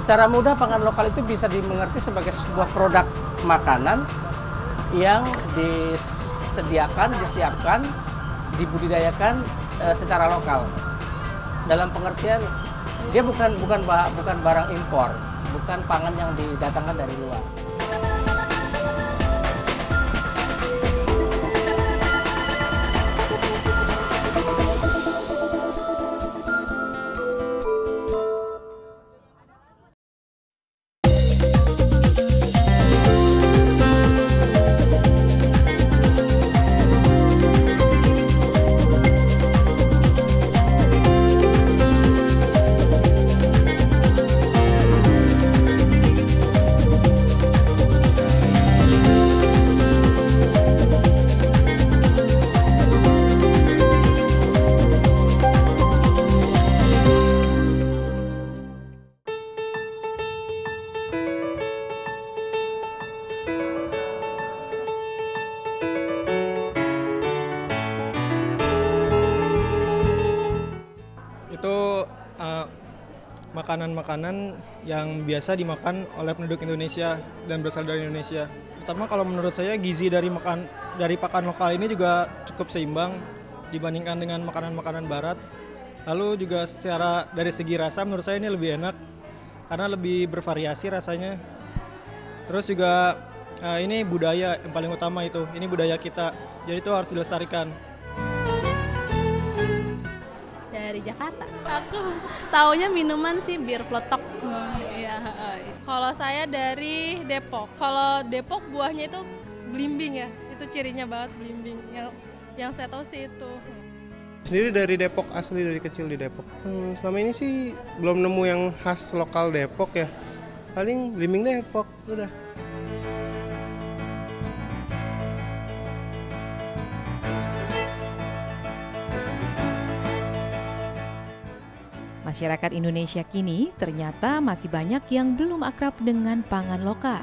Secara mudah pangan lokal itu bisa dimengerti sebagai sebuah produk makanan yang disiapkan, dibudidayakan secara lokal. Dalam pengertian dia bukan barang impor, bukan pangan yang didatangkan dari luar. Itu makanan-makanan yang biasa dimakan oleh penduduk Indonesia dan berasal dari Indonesia. Pertama, kalau menurut saya gizi dari pakan lokal ini juga cukup seimbang dibandingkan dengan makanan-makanan barat. Lalu juga dari segi rasa menurut saya ini lebih enak karena lebih bervariasi rasanya. Terus juga ini budaya yang paling utama itu. Ini budaya kita. Jadi itu harus dilestarikan. Dari Jakarta. Aku taunya minuman sih bir peletok. Iya. Kalau saya dari Depok. Kalau Depok buahnya itu belimbing ya. Itu cirinya banget belimbing. Yang saya tahu sih itu. Sendiri dari Depok, asli dari kecil di Depok. Selama ini sih belum nemu yang khas lokal Depok ya. Paling belimbing Depok, udah. Masyarakat Indonesia kini ternyata masih banyak yang belum akrab dengan pangan lokal.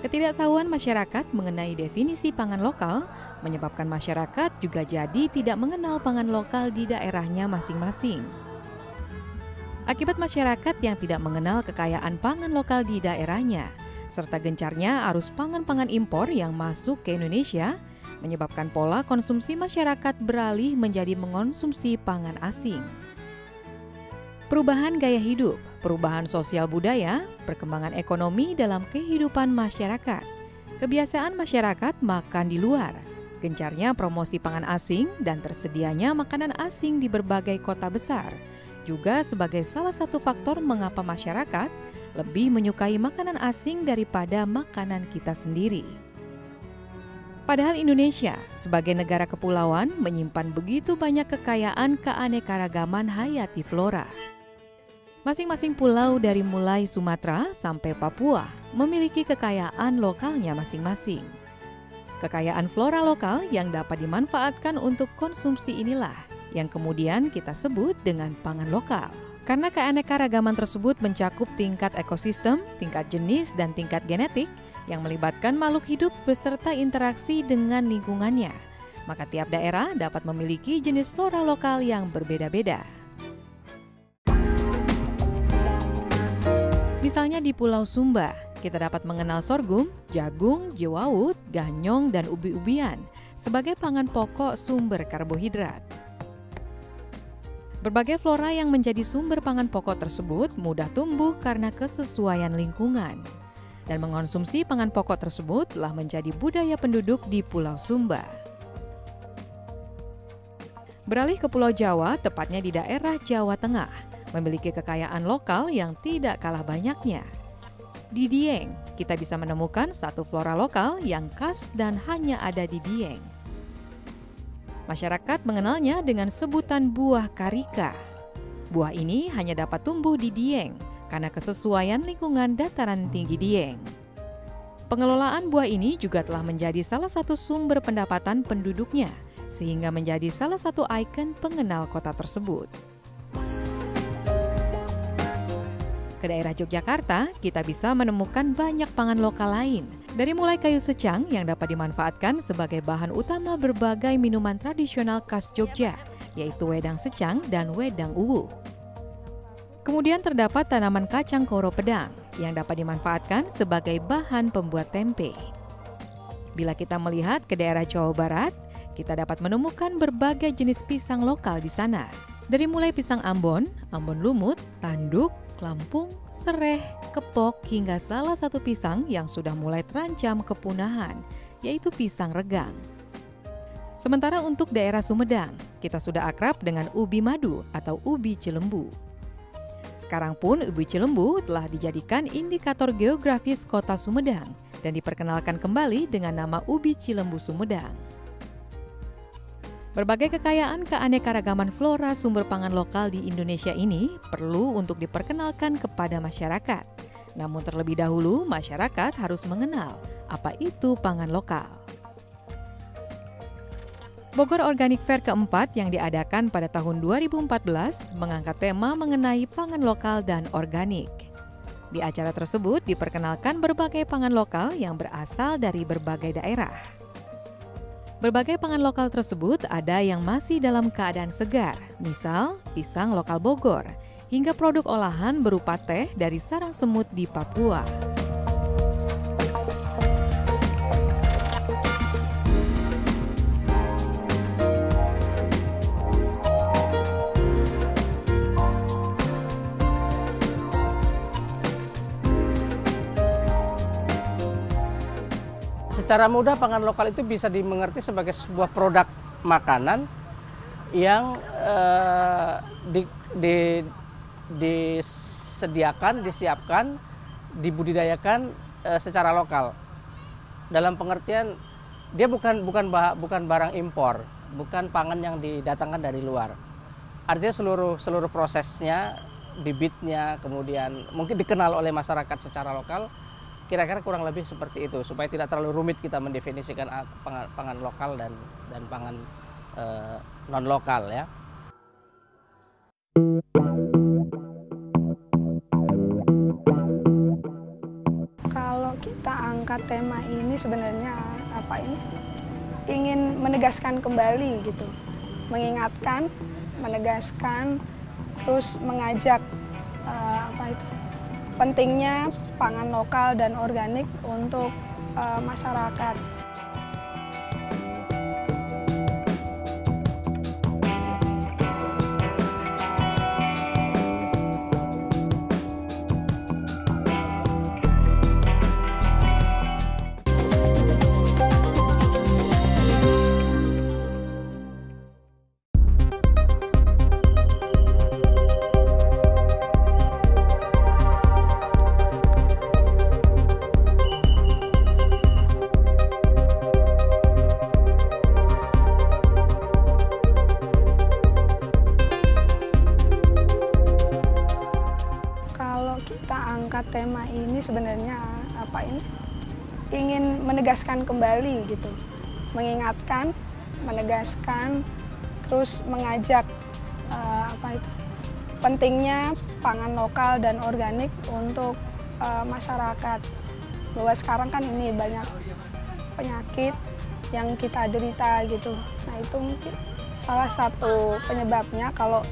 Ketidaktahuan masyarakat mengenai definisi pangan lokal menyebabkan masyarakat juga jadi tidak mengenal pangan lokal di daerahnya masing-masing. Akibat masyarakat yang tidak mengenal kekayaan pangan lokal di daerahnya, serta gencarnya arus pangan-pangan impor yang masuk ke Indonesia, menyebabkan pola konsumsi masyarakat beralih menjadi mengonsumsi pangan asing. Perubahan gaya hidup, perubahan sosial budaya, perkembangan ekonomi dalam kehidupan masyarakat, kebiasaan masyarakat makan di luar, gencarnya promosi pangan asing dan tersedianya makanan asing di berbagai kota besar, juga sebagai salah satu faktor mengapa masyarakat lebih menyukai makanan asing daripada makanan kita sendiri. Padahal Indonesia sebagai negara kepulauan menyimpan begitu banyak kekayaan keanekaragaman hayati flora. Masing-masing pulau dari mulai Sumatera sampai Papua memiliki kekayaan lokalnya masing-masing. Kekayaan flora lokal yang dapat dimanfaatkan untuk konsumsi inilah yang kemudian kita sebut dengan pangan lokal. Karena keanekaragaman tersebut mencakup tingkat ekosistem, tingkat jenis, dan tingkat genetik, yang melibatkan makhluk hidup beserta interaksi dengan lingkungannya, maka tiap daerah dapat memiliki jenis flora lokal yang berbeda-beda. Misalnya di Pulau Sumba, kita dapat mengenal sorghum, jagung, jewawut, ganyong, dan ubi-ubian sebagai pangan pokok sumber karbohidrat. Berbagai flora yang menjadi sumber pangan pokok tersebut mudah tumbuh karena kesesuaian lingkungan. Dan mengonsumsi pangan pokok tersebut telah menjadi budaya penduduk di Pulau Sumba. Beralih ke Pulau Jawa, tepatnya di daerah Jawa Tengah, memiliki kekayaan lokal yang tidak kalah banyaknya. Di Dieng, kita bisa menemukan satu flora lokal yang khas dan hanya ada di Dieng. Masyarakat mengenalnya dengan sebutan buah karika. Buah ini hanya dapat tumbuh di Dieng, karena kesesuaian lingkungan dataran tinggi Dieng. Pengelolaan buah ini juga telah menjadi salah satu sumber pendapatan penduduknya, sehingga menjadi salah satu ikon pengenal kota tersebut. Ke daerah Yogyakarta, kita bisa menemukan banyak pangan lokal lain, dari mulai kayu secang yang dapat dimanfaatkan sebagai bahan utama berbagai minuman tradisional khas Jogja, yaitu wedang secang dan wedang uwu. Kemudian terdapat tanaman kacang koro pedang yang dapat dimanfaatkan sebagai bahan pembuat tempe. Bila kita melihat ke daerah Jawa Barat, kita dapat menemukan berbagai jenis pisang lokal di sana. Dari mulai pisang Ambon, Ambon lumut, tanduk, kelampung, sereh, kepok, hingga salah satu pisang yang sudah mulai terancam kepunahan, yaitu pisang regang. Sementara untuk daerah Sumedang, kita sudah akrab dengan ubi madu atau ubi Cilembu. Sekarang pun ubi Cilembu telah dijadikan indikator geografis kota Sumedang dan diperkenalkan kembali dengan nama ubi Cilembu Sumedang. Berbagai kekayaan keanekaragaman flora sumber pangan lokal di Indonesia ini perlu untuk diperkenalkan kepada masyarakat. Namun terlebih dahulu masyarakat harus mengenal apa itu pangan lokal. Bogor Organic Fair keempat yang diadakan pada tahun 2014 mengangkat tema mengenai pangan lokal dan organik. Di acara tersebut diperkenalkan berbagai pangan lokal yang berasal dari berbagai daerah. Berbagai pangan lokal tersebut ada yang masih dalam keadaan segar, misal pisang lokal Bogor, hingga produk olahan berupa teh dari sarang semut di Papua. Secara mudah pangan lokal itu bisa dimengerti sebagai sebuah produk makanan yang disiapkan, dibudidayakan secara lokal. Dalam pengertian dia bukan barang impor, bukan pangan yang didatangkan dari luar. Artinya seluruh prosesnya, bibitnya, kemudian mungkin dikenal oleh masyarakat secara lokal. Kira-kira kurang lebih seperti itu, supaya tidak terlalu rumit kita mendefinisikan pangan lokal dan pangan non lokal ya. Kalau kita angkat tema ini sebenarnya ingin menegaskan kembali gitu, mengingatkan, menegaskan, terus mengajak pentingnya pangan lokal dan organik untuk masyarakat. Tema ini sebenarnya ingin menegaskan kembali gitu, mengingatkan, menegaskan, terus mengajak pentingnya pangan lokal dan organik untuk masyarakat. Bahwa sekarang kan ini banyak penyakit yang kita derita gitu. Nah itu mungkin salah satu penyebabnya kalau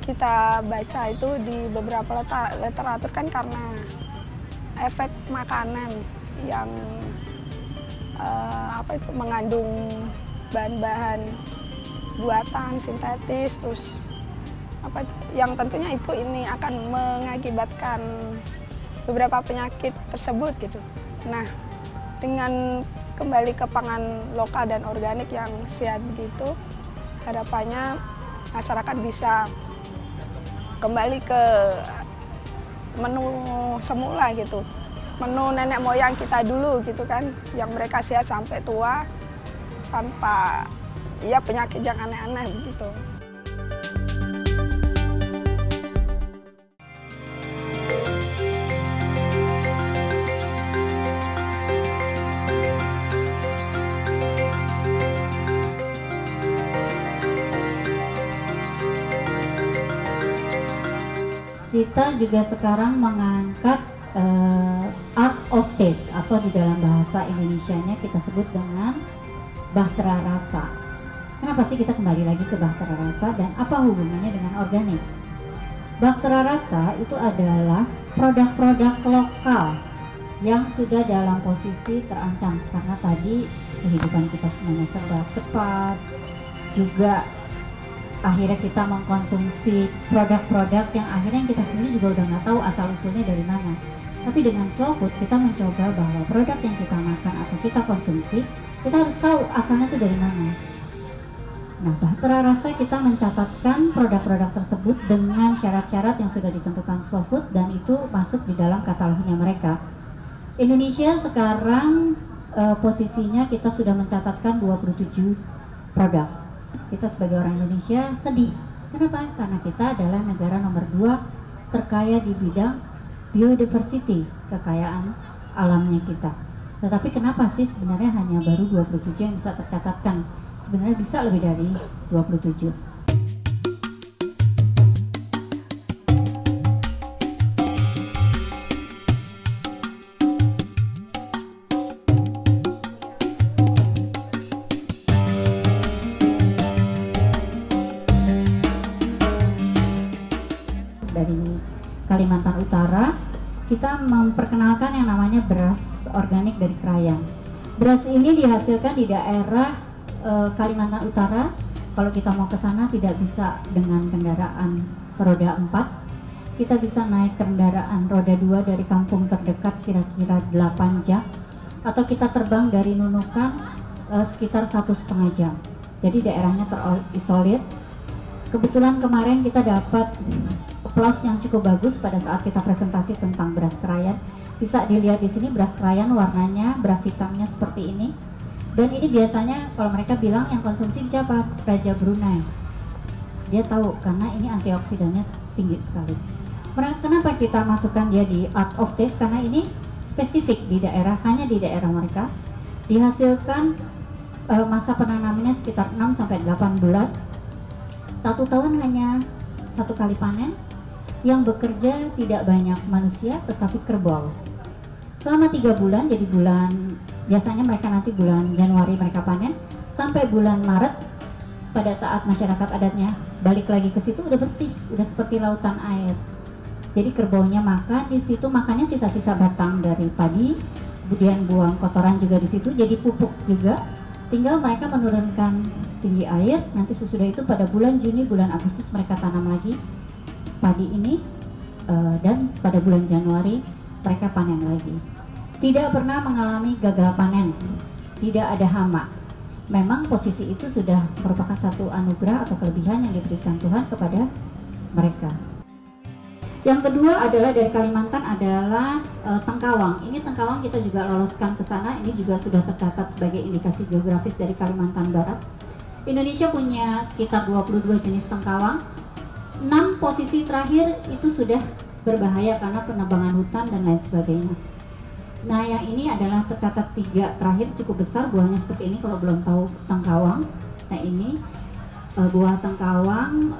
kita baca itu di beberapa literatur kan karena efek makanan yang mengandung bahan-bahan buatan sintetis, terus yang tentunya ini akan mengakibatkan beberapa penyakit tersebut gitu. Nah, dengan kembali ke pangan lokal dan organik yang sehat begitu, harapannya masyarakat bisa kembali ke menu semula gitu, menu nenek moyang kita dulu gitu kan, yang mereka sehat sampai tua tanpa penyakit yang aneh-aneh begitu. Kita juga sekarang mengangkat art of taste, atau di dalam bahasa Indonesianya kita sebut dengan bahtera rasa. Kenapa sih kita kembali lagi ke bahtera rasa dan apa hubungannya dengan organik? Bahtera Rasa itu adalah produk-produk lokal yang sudah dalam posisi terancam karena tadi kehidupan kita semuanya serba cepat, juga akhirnya kita mengkonsumsi produk-produk yang akhirnya kita sendiri juga udah nggak tahu asal usulnya dari mana. Tapi dengan slow food kita mencoba bahwa produk yang kita makan atau kita konsumsi kita harus tahu asalnya itu dari mana. Nah, Bahtera Rasa kita mencatatkan produk-produk tersebut dengan syarat-syarat yang sudah ditentukan slow food dan itu masuk di dalam katalognya mereka. Indonesia sekarang posisinya kita sudah mencatatkan 27 produk. Kita sebagai orang Indonesia sedih. Kenapa? Karena kita adalah negara nomor 2 terkaya di bidang biodiversity, kekayaan alamnya kita. Tetapi kenapa sih sebenarnya hanya baru 27 yang bisa tercatatkan? Sebenarnya bisa lebih dari 27. Dari Kalimantan Utara, kita memperkenalkan yang namanya beras organik dari Krayan. Beras ini dihasilkan di daerah Kalimantan Utara. Kalau kita mau ke sana tidak bisa dengan kendaraan roda 4, kita bisa naik kendaraan roda 2 dari kampung terdekat kira-kira 8 jam, atau kita terbang dari Nunukan sekitar 1,5 jam. Jadi daerahnya terisolir. Kebetulan kemarin kita dapat applause yang cukup bagus pada saat kita presentasi tentang beras Krayan. Bisa dilihat di sini beras Krayan warnanya, beras hitamnya seperti ini. Dan ini biasanya kalau mereka bilang yang konsumsi siapa? Raja Brunei. Dia tahu karena ini antioksidannya tinggi sekali. Kenapa kita masukkan dia di Art of Taste? Karena ini spesifik di daerah, hanya di daerah mereka. Dihasilkan masa penanamannya sekitar 6-8 bulan. 1 tahun hanya 1 kali panen. Yang bekerja tidak banyak manusia tetapi kerbau. Selama 3 bulan, jadi biasanya mereka nanti bulan Januari mereka panen sampai bulan Maret, pada saat masyarakat adatnya balik lagi ke situ udah bersih, udah seperti lautan air. Jadi kerbaunya makan di situ, makannya sisa-sisa batang dari padi, kemudian buang kotoran juga di situ, jadi pupuk juga. Tinggal mereka menurunkan tinggi air, nanti sesudah itu pada bulan Juni, bulan Agustus mereka tanam lagi padi ini, dan pada bulan Januari mereka panen lagi. Tidak pernah mengalami gagal panen, tidak ada hama. Memang posisi itu sudah merupakan satu anugerah atau kelebihan yang diberikan Tuhan kepada mereka. Yang kedua adalah dari Kalimantan adalah tengkawang. Ini tengkawang kita juga loloskan ke sana. Ini juga sudah tercatat sebagai indikasi geografis dari Kalimantan Barat. Indonesia punya sekitar 22 jenis tengkawang. 6 posisi terakhir itu sudah berbahaya karena penebangan hutan dan lain sebagainya. Nah, yang ini adalah tercatat 3 terakhir cukup besar, buahnya seperti ini kalau belum tahu tengkawang. Nah, ini buah tengkawang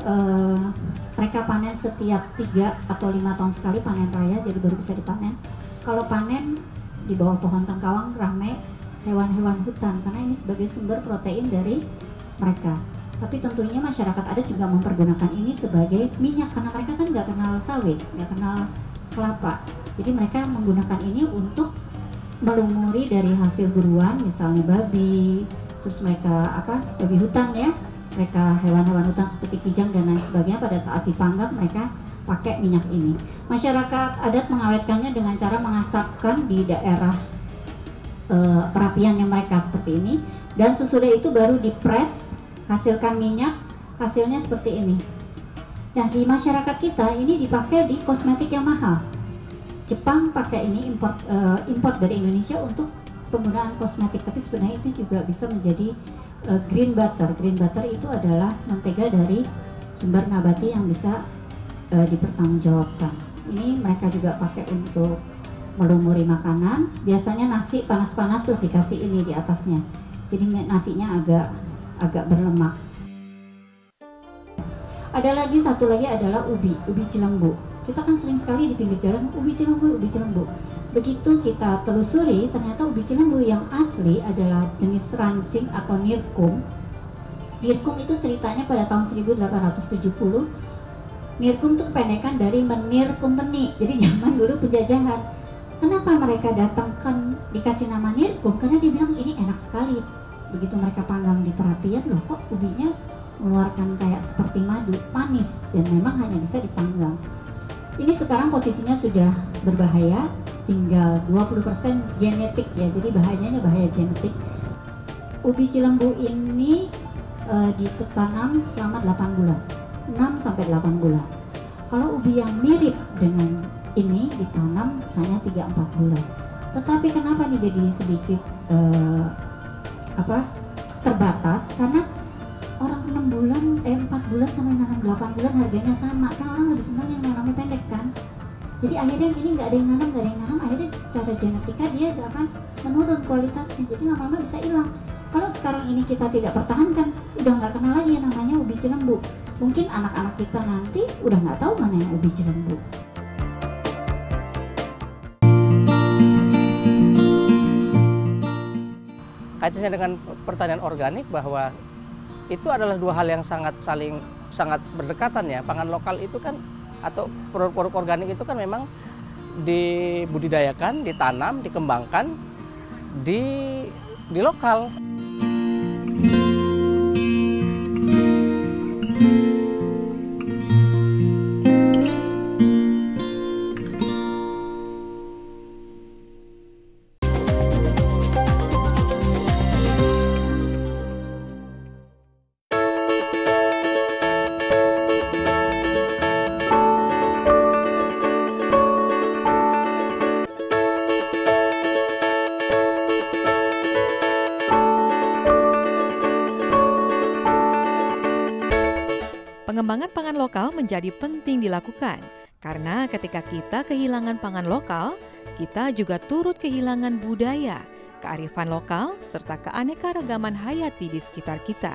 mereka panen setiap 3 atau 5 tahun sekali, panen raya, jadi baru bisa dipanen. Kalau panen di bawah pohon tengkawang rame hewan-hewan hutan karena ini sebagai sumber protein dari mereka. Tapi tentunya masyarakat adat juga mempergunakan ini sebagai minyak karena mereka kan nggak kenal sawit, nggak kenal kelapa. Jadi mereka menggunakan ini untuk melumuri dari hasil buruan, misalnya babi, terus mereka babi hutan ya, mereka hewan-hewan hutan seperti kijang dan lain sebagainya. Pada saat dipanggang mereka pakai minyak ini. Masyarakat adat mengawetkannya dengan cara mengasapkan di daerah perapiannya mereka seperti ini, dan sesudah itu baru dipres, hasilkan minyak, hasilnya seperti ini. Nah, di masyarakat kita ini dipakai di kosmetik yang mahal. Jepang pakai ini import dari Indonesia untuk penggunaan kosmetik, tapi sebenarnya itu juga bisa menjadi green butter. Green butter itu adalah mentega dari sumber nabati yang bisa dipertanggungjawabkan. Ini mereka juga pakai untuk melumuri makanan. Biasanya nasi panas-panas terus dikasih ini di atasnya. Jadi nasinya agak berlemak. Ada lagi satu lagi adalah ubi cilembu. Kita kan sering sekali di pinggir jalan ubi cilembu. Begitu kita telusuri, ternyata ubi cilembu yang asli adalah jenis rancing atau nirkum. Nirkum itu ceritanya pada tahun 1870 Nirkum itu kependekan dari menir company. Jadi zaman dulu penjajahan. Kenapa mereka datangkan dikasih nama nirkum? Karena dia bilang ini enak sekali. Begitu mereka panggang di perapian, loh kok ubinya mengeluarkan kayak seperti madu, manis, dan memang hanya bisa dipanggang. Ini sekarang posisinya sudah berbahaya, tinggal 20% genetik ya, jadi bahayanya bahaya genetik. Ubi Cilembu ini ditanam selama 8 bulan, 6 sampai 8 bulan. Kalau ubi yang mirip dengan ini ditanam misalnya 3-4 bulan. Tetapi kenapa nih jadi sedikit terbatas? Karena orang 4 bulan sama nanam 8 bulan harganya sama, kan orang lebih senang yang nanamnya pendek kan. Jadi akhirnya ini nggak ada yang nanam, akhirnya secara genetika dia akan menurun kualitasnya, jadi lama-lama bisa hilang. Kalau sekarang ini kita tidak pertahankan, udah nggak kenal lagi yang namanya ubi Cilembu. Mungkin anak-anak kita nanti udah nggak tahu mana yang ubi Cilembu. Kaitannya dengan pertanian organik, bahwa itu adalah dua hal yang sangat berdekatan ya. Pangan lokal itu kan, atau produk-produk organik itu kan memang dibudidayakan, ditanam, dikembangkan di lokal. Pengembangan pangan lokal menjadi penting dilakukan karena ketika kita kehilangan pangan lokal, kita juga turut kehilangan budaya, kearifan lokal, serta keanekaragaman hayati di sekitar kita.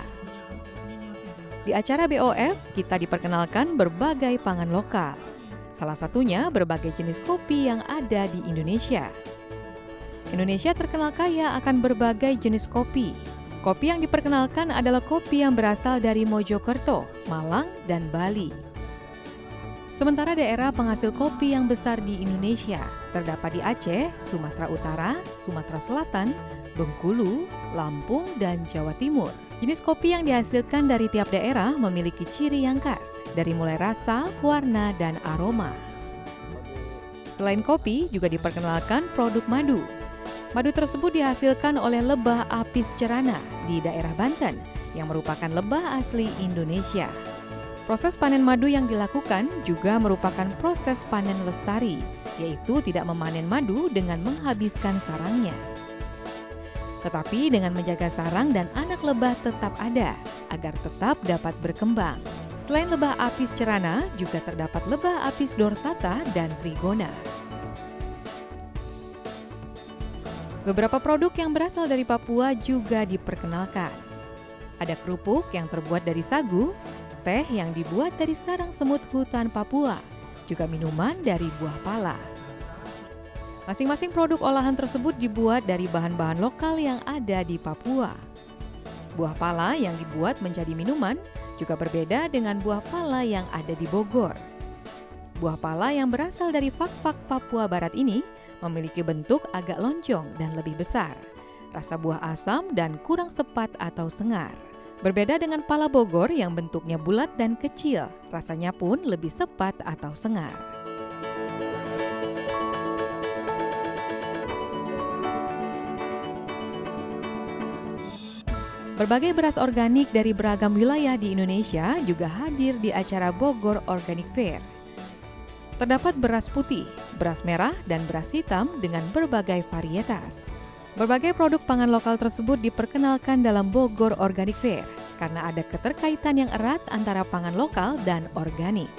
Di acara BOF, kita diperkenalkan berbagai pangan lokal. Salah satunya berbagai jenis kopi yang ada di Indonesia. Indonesia terkenal kaya akan berbagai jenis kopi. Kopi yang diperkenalkan adalah kopi yang berasal dari Mojokerto, Malang, dan Bali. Sementara daerah penghasil kopi yang besar di Indonesia terdapat di Aceh, Sumatera Utara, Sumatera Selatan, Bengkulu, Lampung, dan Jawa Timur. Jenis kopi yang dihasilkan dari tiap daerah memiliki ciri yang khas, dari mulai rasa, warna, dan aroma. Selain kopi, juga diperkenalkan produk madu. Madu tersebut dihasilkan oleh lebah apis cerana di daerah Banten, yang merupakan lebah asli Indonesia. Proses panen madu yang dilakukan juga merupakan proses panen lestari, yaitu tidak memanen madu dengan menghabiskan sarangnya. Tetapi dengan menjaga sarang dan anak lebah tetap ada, agar tetap dapat berkembang. Selain lebah apis cerana, juga terdapat lebah apis dorsata dan rigona. Beberapa produk yang berasal dari Papua juga diperkenalkan. Ada kerupuk yang terbuat dari sagu, teh yang dibuat dari sarang semut hutan Papua, juga minuman dari buah pala. Masing-masing produk olahan tersebut dibuat dari bahan-bahan lokal yang ada di Papua. Buah pala yang dibuat menjadi minuman juga berbeda dengan buah pala yang ada di Bogor. Buah pala yang berasal dari Fak-Fak Papua Barat ini memiliki bentuk agak lonjong dan lebih besar, rasa buah asam dan kurang sepat atau sengar. Berbeda dengan pala Bogor yang bentuknya bulat dan kecil, rasanya pun lebih sepat atau sengar. Berbagai beras organik dari beragam wilayah di Indonesia juga hadir di acara Bogor Organic Fair. Terdapat beras putih, beras merah, dan beras hitam dengan berbagai varietas. Berbagai produk pangan lokal tersebut diperkenalkan dalam Bogor Organic Fair karena ada keterkaitan yang erat antara pangan lokal dan organik.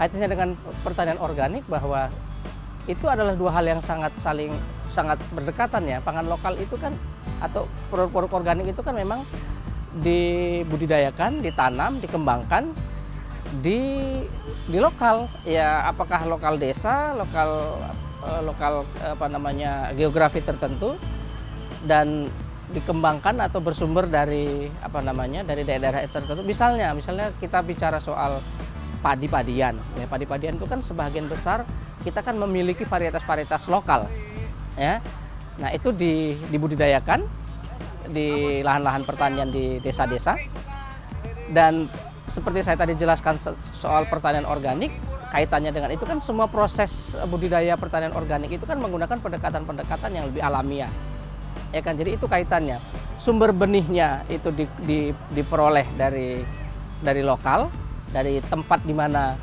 kaitannya dengan pertanian organik bahwa itu adalah dua hal yang sangat berdekatan ya. Pangan lokal itu kan atau produk-produk organik itu kan memang dibudidayakan, ditanam, dikembangkan di lokal ya, apakah lokal desa, lokal geografi tertentu, dan dikembangkan atau bersumber dari dari daerah-daerah tertentu. Misalnya kita bicara soal padi-padian. Ya, padi-padian itu kan sebagian besar kita kan memiliki varietas-varietas lokal ya. Nah, itu dibudidayakan di lahan-lahan pertanian di desa-desa. Dan seperti saya tadi jelaskan soal pertanian organik, kaitannya dengan itu kan semua proses budidaya pertanian organik itu kan menggunakan pendekatan-pendekatan yang lebih alamiah. Ya kan, jadi itu kaitannya. Sumber benihnya itu diperoleh dari lokal, dari tempat di mana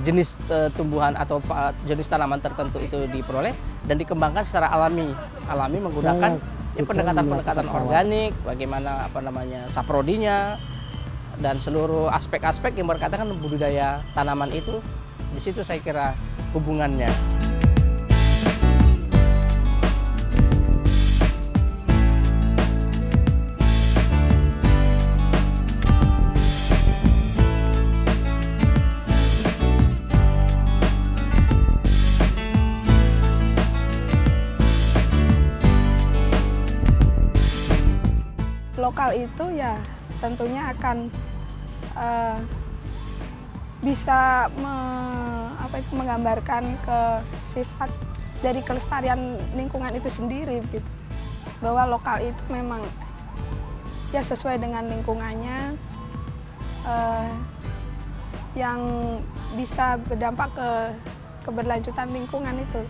jenis tumbuhan atau jenis tanaman tertentu itu diperoleh dan dikembangkan secara alami menggunakan pendekatan-pendekatan organik, bagaimana saprodinya dan seluruh aspek-aspek yang berkaitan dengan budidaya tanaman itu. Di situ saya kira hubungannya. Lokal itu ya tentunya akan bisa menggambarkan ke sifat dari kelestarian lingkungan itu sendiri gitu. Bahwa lokal itu memang ya sesuai dengan lingkungannya, yang bisa berdampak ke keberlanjutan lingkungan itu.